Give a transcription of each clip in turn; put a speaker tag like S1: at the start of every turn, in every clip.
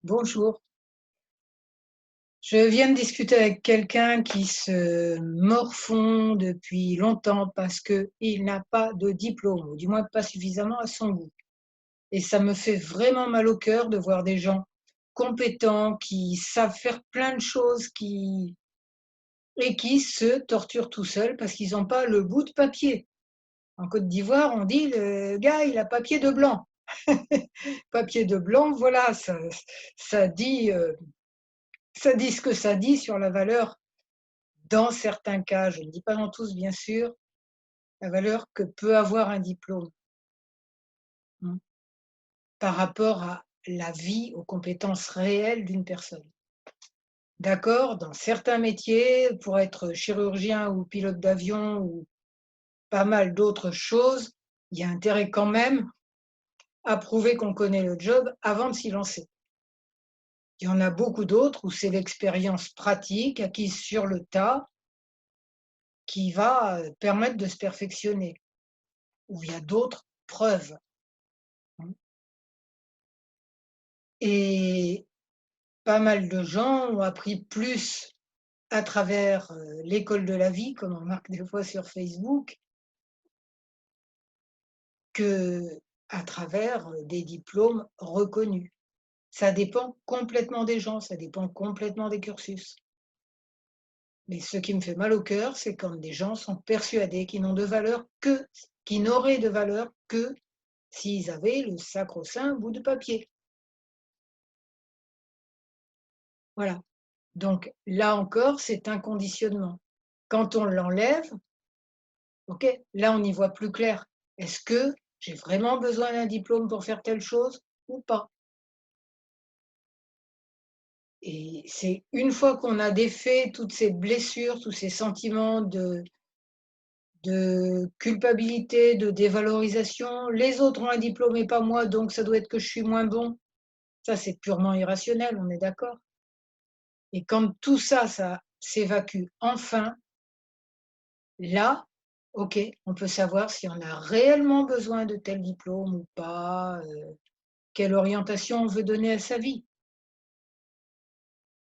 S1: Bonjour. Je viens de discuter avec quelqu'un qui se morfond depuis longtemps parce qu'il n'a pas de diplôme, ou du moins pas suffisamment à son goût. Et ça me fait vraiment mal au cœur de voir des gens compétents qui savent faire plein de choses et qui se torturent tout seuls parce qu'ils n'ont pas le bout de papier. En Côte d'Ivoire, on dit le gars, il a papier de blanc. Papier de blanc, voilà, ça dit, ça dit ce que ça dit sur la valeur. Dans certains cas, je ne dis pas dans tous bien sûr, la valeur que peut avoir un diplôme, mmh, par rapport à la vie, aux compétences réelles d'une personne. D'accord, dans certains métiers, pour être chirurgien ou pilote d'avion ou pas mal d'autres choses, il y a intérêt quand même à prouver qu'on connaît le job avant de s'y lancer. Il y en a beaucoup d'autres où c'est l'expérience pratique acquise sur le tas qui va, permettre de se perfectionner, où il y a d'autres preuves, mmh. Et pas mal de gens ont appris plus à travers, l'école de la vie, comme on remarque des fois sur Facebook, qu'à travers, des diplômes reconnus. Ça dépend complètement des gens, ça dépend complètement des cursus. Mais ce qui me fait mal au cœur, c'est quand des gens sont persuadés qu'ils n'auraient de valeur que s'ils avaient le sacro-saint bout de papier. Voilà. Donc là encore, c'est un conditionnement. Quand on l'enlève, OK, là, on y voit plus clair. Est-ce que j'ai vraiment besoin d'un diplôme pour faire telle chose ou pas? Et c'est une fois qu'on a défait toutes ces blessures, tous ces sentiments de culpabilité, de dévalorisation, les autres ont un diplôme et pas moi, donc ça doit être que je suis moins bon. Ça, c'est purement irrationnel, on est d'accord? Et quand tout ça, ça s'évacue enfin, là, OK, on peut savoir si on a réellement besoin de tel diplôme ou pas, quelle orientation on veut donner à sa vie.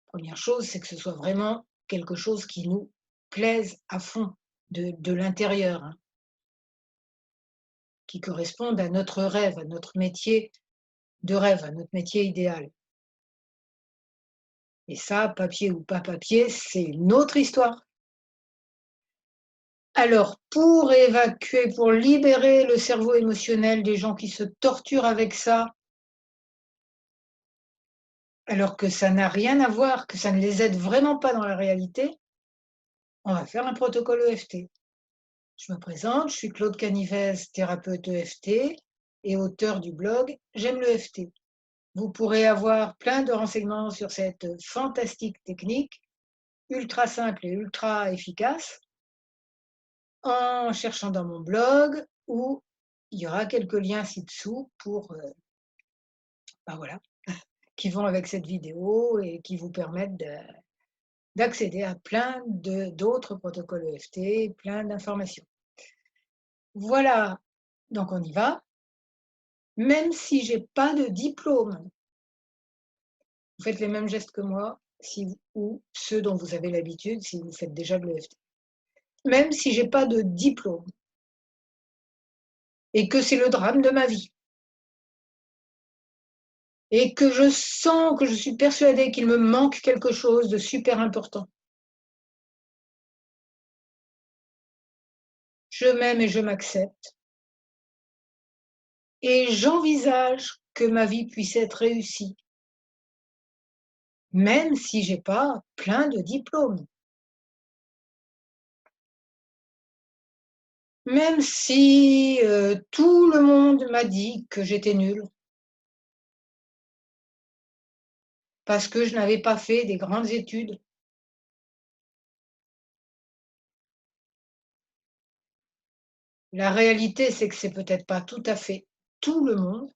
S1: Première chose, c'est que ce soit vraiment quelque chose qui nous plaise à fond, de l'intérieur, hein, qui corresponde à notre rêve, à notre métier de rêve, à notre métier idéal. Et ça, papier ou pas papier, c'est une autre histoire. Alors, pour évacuer, pour libérer le cerveau émotionnel des gens qui se torturent avec ça, alors que ça n'a rien à voir, que ça ne les aide vraiment pas dans la réalité, on va faire un protocole EFT. Je me présente, je suis Claude Canivez, thérapeute EFT et auteur du blog J'aime le EFT. Vous pourrez avoir plein de renseignements sur cette fantastique technique, ultra simple et ultra efficace, en cherchant dans mon blog où il y aura quelques liens ci-dessous pour, ben voilà, qui vont avec cette vidéo et qui vous permettent d'accéder à plein d'autres protocoles EFT, plein d'informations. Voilà, donc on y va. Même si j'ai pas de diplôme, vous faites les mêmes gestes que moi, si vous ou ceux dont vous avez l'habitude, si vous faites déjà de l'EFT. Même si j'ai pas de diplôme et que c'est le drame de ma vie et que je sens, que je suis persuadée qu'il me manque quelque chose de super important. Je m'aime et je m'accepte et j'envisage que ma vie puisse être réussie, même si j'ai pas plein de diplômes. Même si, tout le monde m'a dit que j'étais nulle parce que je n'avais pas fait des grandes études. La réalité, c'est que c'est peut-être pas tout à fait tout le monde,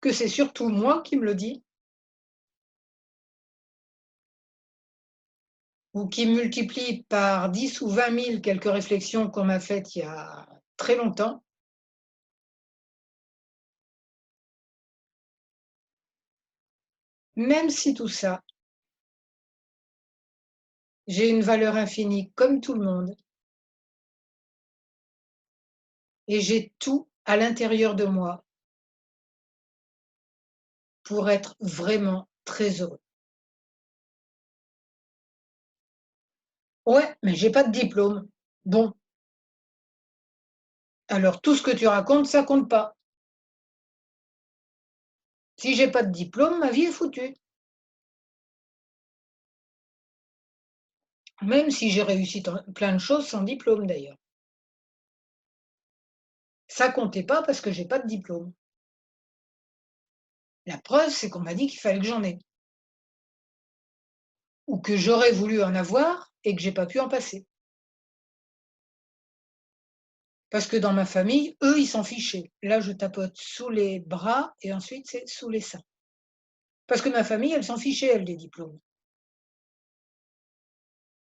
S1: que c'est surtout moi qui me le dis ou qui multiplie par 10 ou 20 000 quelques réflexions qu'on m'a faites il y a très longtemps Même si tout ça, j'ai une valeur infinie comme tout le monde et j'ai tout à l'intérieur de moi pour être vraiment très heureux. Ouais, mais j'ai pas de diplôme. Bon, alors tout ce que tu racontes, ça compte pas. Si j'ai pas de diplôme, ma vie est foutue. Même si j'ai réussi plein de choses sans diplôme d'ailleurs. Ça comptait pas parce que j'ai pas de diplôme. La preuve, c'est qu'on m'a dit qu'il fallait que j'en ai. Ou que j'aurais voulu en avoir et que j'ai pas pu en passer. Parce que dans ma famille, eux, ils s'en fichaient. Là, je tapote sous les bras et ensuite c'est sous les seins. Parce que ma famille, elle s'en fichait, elle, des diplômes.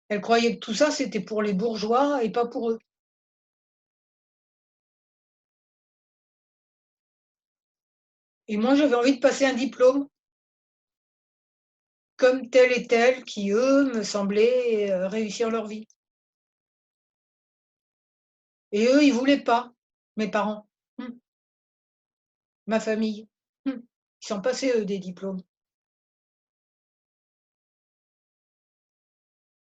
S1: Elle croyait que tout ça, c'était pour les bourgeois et pas pour eux. Et moi, j'avais envie de passer un diplôme comme tel et tel qui, eux, me semblaient, réussir leur vie. Et eux, ils voulaient pas, mes parents. Mmh. Ma famille. Mmh. Ils s'en passaient, eux, des diplômes.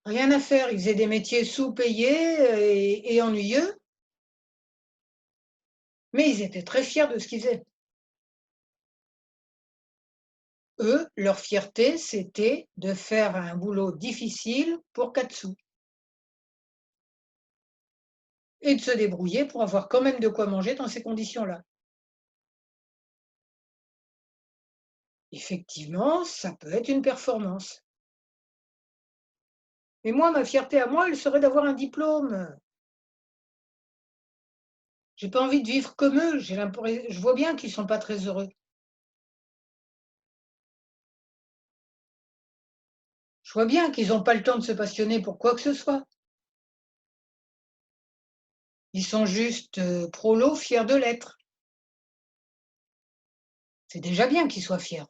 S1: Rien à faire, ils faisaient des métiers sous-payés, et ennuyeux, mais ils étaient très fiers de ce qu'ils faisaient. Eux, leur fierté, c'était de faire un boulot difficile pour 4 sous et de se débrouiller pour avoir quand même de quoi manger dans ces conditions-là. Effectivement, ça peut être une performance. Mais moi, ma fierté à moi, elle serait d'avoir un diplôme. J'ai pas envie de vivre comme eux, je vois bien qu'ils sont pas très heureux. Je vois bien qu'ils ont pas le temps de se passionner pour quoi que ce soit. Ils sont juste, prolos fiers de l'être. C'est déjà bien qu'ils soient fiers.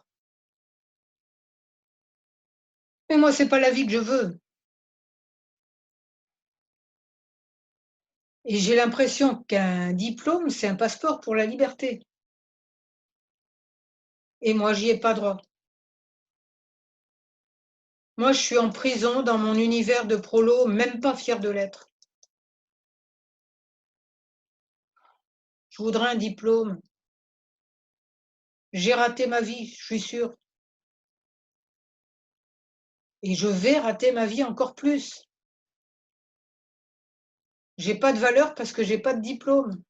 S1: Mais moi, c'est pas la vie que je veux et j'ai l'impression qu'un diplôme, c'est un passeport pour la liberté et moi, j'y ai pas droit. Moi, je suis en prison dans mon univers de prolos, même pas fier de l'être. Je voudrais un diplôme. J'ai raté ma vie, je suis sûre et je vais rater ma vie encore plus. J'ai pas de valeur parce que j'ai pas de diplôme.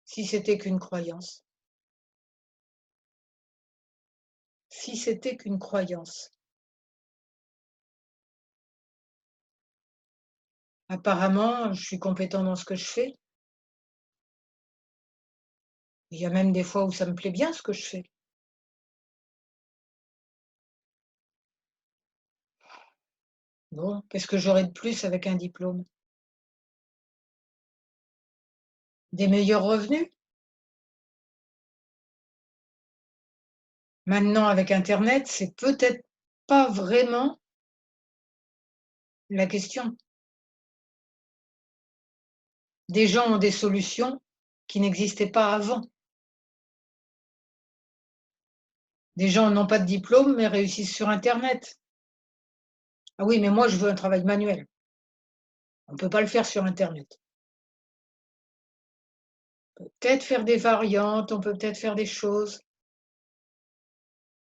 S1: Si c'était qu'une croyance. Si c'était qu'une croyance. Apparemment, je suis compétent dans ce que je fais. Il y a même des fois où ça me plaît bien ce que je fais. Bon, qu'est-ce que j'aurais de plus avec un diplôme? Des meilleurs revenus? Maintenant, avec internet, c'est peut-être pas vraiment la question. Des gens ont des solutions qui n'existaient pas avant. Des gens n'ont pas de diplôme, mais réussissent sur internet. Ah oui, mais moi, je veux un travail manuel. On ne peut pas le faire sur internet. On peut peut-être faire des variantes, on peut peut-être faire des choses.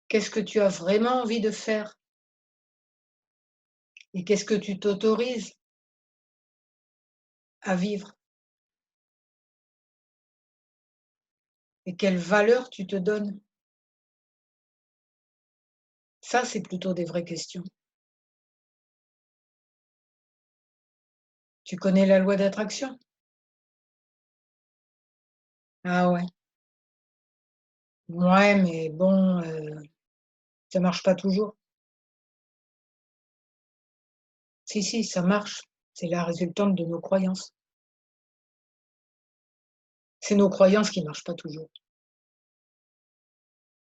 S1: Qu'est-ce que tu as vraiment envie de faire? Et qu'est-ce que tu t'autorises à vivre? Et quelle valeur tu te donnes? Ça, c'est plutôt des vraies questions. Tu connais la loi d'attraction? Ah ouais. Ouais, mais bon, ça marche pas toujours. Si, si, ça marche. C'est la résultante de nos croyances. C'est nos croyances qui marchent pas toujours.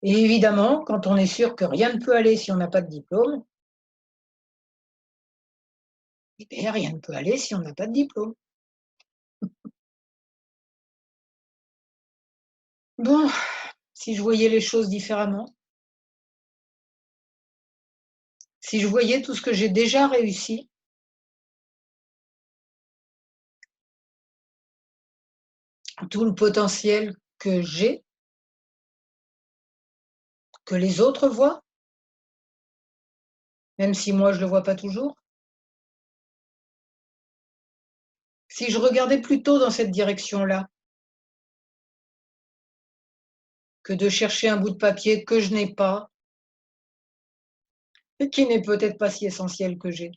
S1: Et évidemment, quand on est sûr que rien ne peut aller si on n'a pas de diplôme, eh bien, rien ne peut aller si on n'a pas de diplôme. Bon, si je voyais les choses différemment, si je voyais tout ce que j'ai déjà réussi, tout le potentiel que j'ai, que les autres voient, même si moi je ne le vois pas toujours, si je regardais plutôt dans cette direction-là, que de chercher un bout de papier que je n'ai pas et qui n'est peut-être pas si essentiel que j'ai.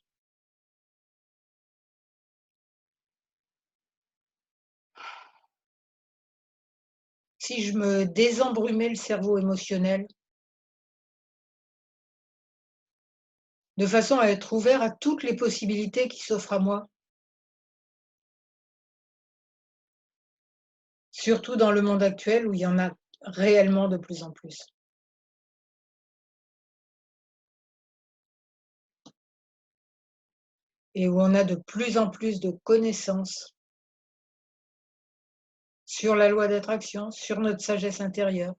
S1: Si je me désembrumais le cerveau émotionnel, de façon à être ouvert à toutes les possibilités qui s'offrent à moi, surtout dans le monde actuel où il y en a réellement de plus en plus. Et où on a de plus en plus de connaissances sur la loi d'attraction, sur notre sagesse intérieure.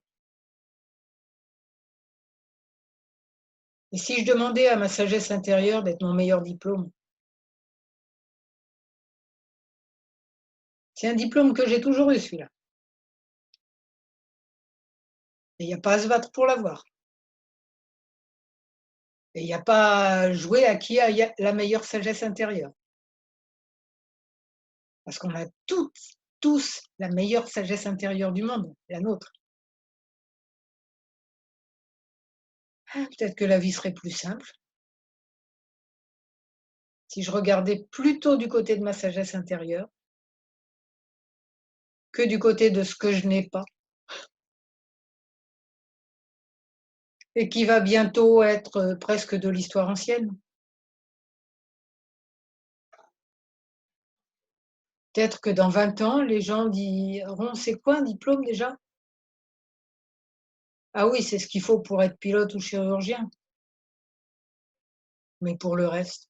S1: Et si je demandais à ma sagesse intérieure d'être mon meilleur diplôme? C'est un diplôme que j'ai toujours eu, celui-là. Et il n'y a pas à se battre pour l'avoir. Et il n'y a pas à jouer à qui a la meilleure sagesse intérieure. Parce qu'on a toutes, tous la meilleure sagesse intérieure du monde, la nôtre. Ah, peut-être que la vie serait plus simple si je regardais plutôt du côté de ma sagesse intérieure que du côté de ce que je n'ai pas et qui va bientôt être presque de l'histoire ancienne. Peut-être que dans 20 ans, les gens diront: «C'est quoi un diplôme déjà?» «Ah oui, c'est ce qu'il faut pour être pilote ou chirurgien, mais pour le reste?»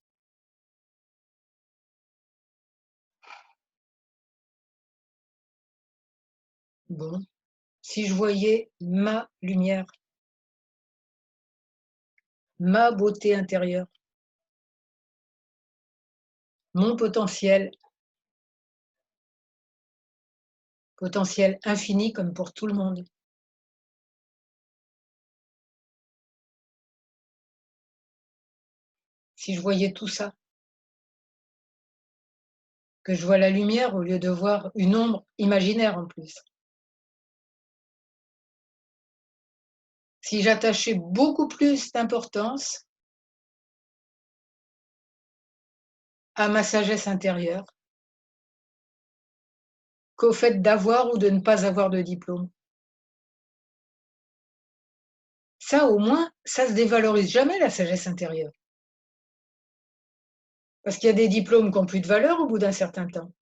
S1: Bon, si je voyais ma lumière, ma beauté intérieure, mon potentiel infini comme pour tout le monde. Si je voyais tout ça, que je vois la lumière au lieu de voir une ombre imaginaire en plus. Si j'attachais beaucoup plus d'importance à ma sagesse intérieure qu'au fait d'avoir ou de ne pas avoir de diplôme. Ça, au moins, ça se dévalorise jamais la sagesse intérieure. Parce qu'il y a des diplômes qui ont plus de valeur au bout d'un certain temps.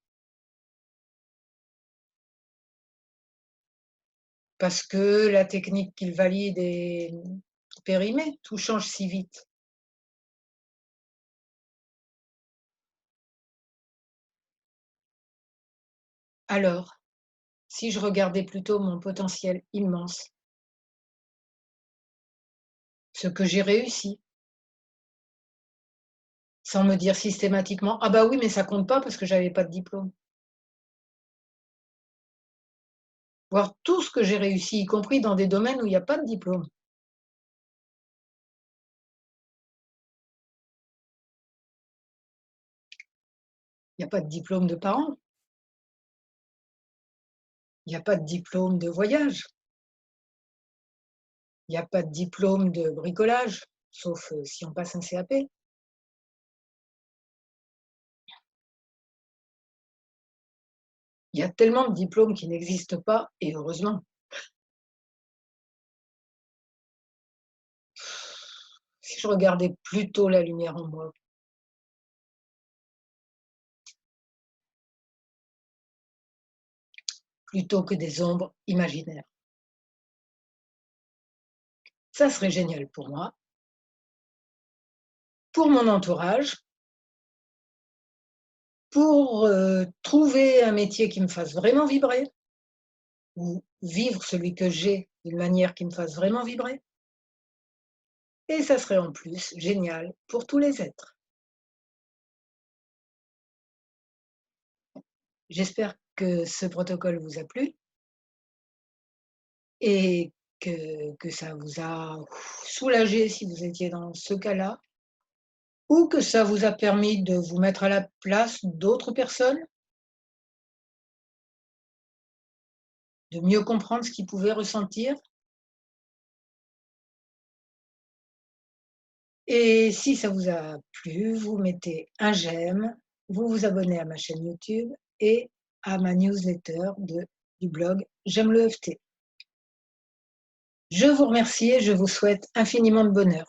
S1: Parce que la technique qu'ils valident est périmée, tout change si vite. Alors, si je regardais plutôt mon potentiel immense, ce que j'ai réussi, sans me dire systématiquement: «Ah bah oui, mais ça compte pas parce que j'avais pas de diplôme». Voir tout ce que j'ai réussi, y compris dans des domaines où il y a pas de diplôme. Il y a pas de diplôme de parents, il y a pas de diplôme de voyage, il y a pas de diplôme de bricolage, sauf, si on passe un CAP. Il y a tellement de diplômes qui n'existent pas et heureusement. Si je regardais plutôt la lumière en moi, plutôt que des ombres imaginaires. Ça serait génial pour moi, pour mon entourage, pour, trouver un métier qui me fasse vraiment vibrer ou vivre celui que j'ai d'une manière qui me fasse vraiment vibrer et ça serait en plus génial pour tous les êtres. J'espère que ce protocole vous a plu et que ça vous a soulagé si vous étiez dans ce cas-là ou que ça vous a permis de vous mettre à la place d'autres personnes, de mieux comprendre ce qu'ils pouvaient ressentir. Et si ça vous a plu, vous mettez un j'aime, vous vous abonnez à ma chaîne YouTube et à ma newsletter du blog J'aime le FT. Je vous remercie et je vous souhaite infiniment de bonheur.